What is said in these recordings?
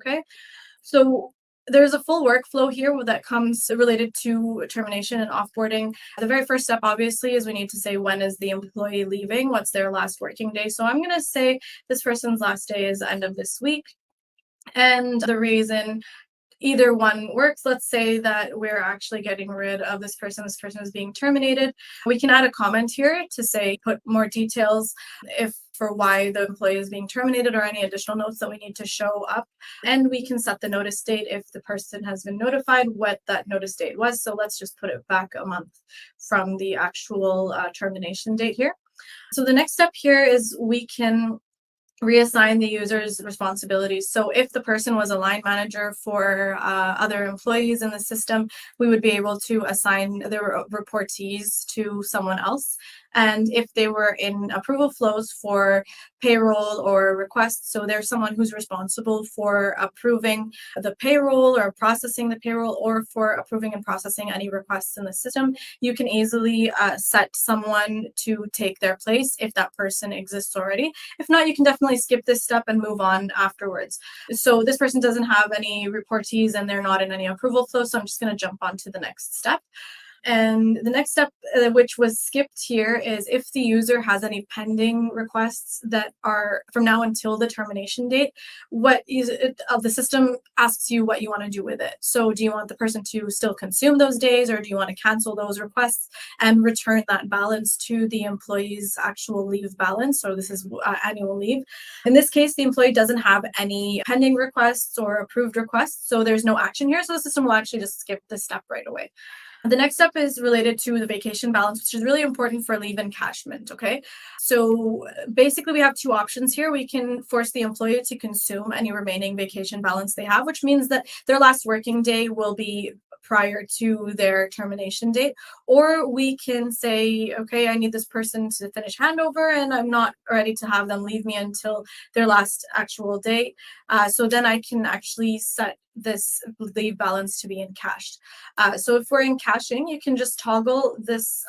okay? So there's a full workflow here that comes related to termination and offboarding. The very first step, obviously, is we need to say when is the employee leaving, what's their last working day. So I'm going to say this person's last day is the end of this week. And the reason either one works. Let's say that we're actually getting rid of this person is being terminated. We can add a comment here to say, put more details if for why the employee is being terminated or any additional notes that we need to show up. And we can set the notice date if the person has been notified what that notice date was. So let's just put it back a month from the actual termination date here. So the next step here is we can reassign the user's responsibilities. So if the person was a line manager for other employees in the system, we would be able to assign their reportees to someone else. And if they were in approval flows for payroll or requests, so there's someone who's responsible for approving the payroll or processing the payroll or for approving and processing any requests in the system, you can easily set someone to take their place if that person exists already. If not, you can definitely skip this step and move on afterwards. So this person doesn't have any reportees and they're not in any approval flow, so I'm just going to jump on to the next step. And the next step, which was skipped here, is if the user has any pending requests that are from now until the termination date, the system asks you what you want to do with it. So do you want the person to still consume those days, or do you want to cancel those requests and return that balance to the employee's actual leave balance? So this is annual leave. In this case, the employee doesn't have any pending requests or approved requests, so there's no action here. So the system will actually just skip this step right away. The next step is related to the vacation balance, which is really important for leave encashment, okay? So basically we have two options here. We can force the employee to consume any remaining vacation balance they have, which means that their last working day will be prior to their termination date. Or we can say, okay, I need this person to finish handover and I'm not ready to have them leave me until their last actual date. So then I can actually set this leave balance to be encashed. So if we're encashing, you can just toggle this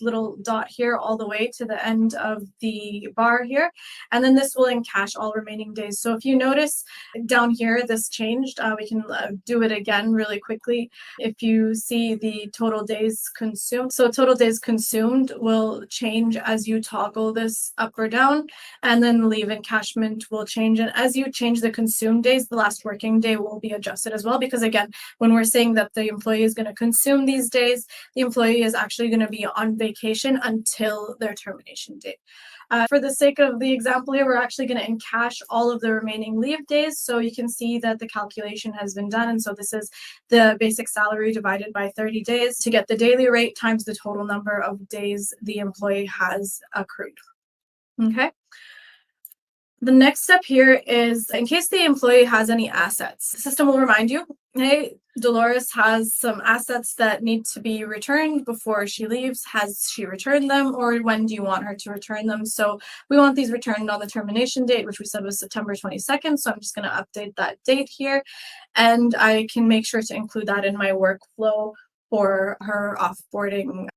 little dot here all the way to the end of the bar here, and then this will encash all remaining days. So if you notice down here, this changed. We can do it again really quickly. If you see the total days consumed, so total days consumed will change as you toggle this up or down, and then leave encashment will change. And as you change the consumed days, the last working day will be adjusted as well, because again, when we're saying that the employee is going to consume these days, the employee is actually going to be on vacation until their termination date. For the sake of the example here, we're actually going to encash all of the remaining leave days. So you can see that the calculation has been done. And so this is the basic salary divided by 30 days to get the daily rate times the total number of days the employee has accrued. Okay. The next step here is, in case the employee has any assets, the system will remind you, hey, Dolores has some assets that need to be returned before she leaves. Has she returned them, or when do you want her to return them? So we want these returned on the termination date, which we said was September 22nd. So I'm just going to update that date here, and I can make sure to include that in my workflow for her offboarding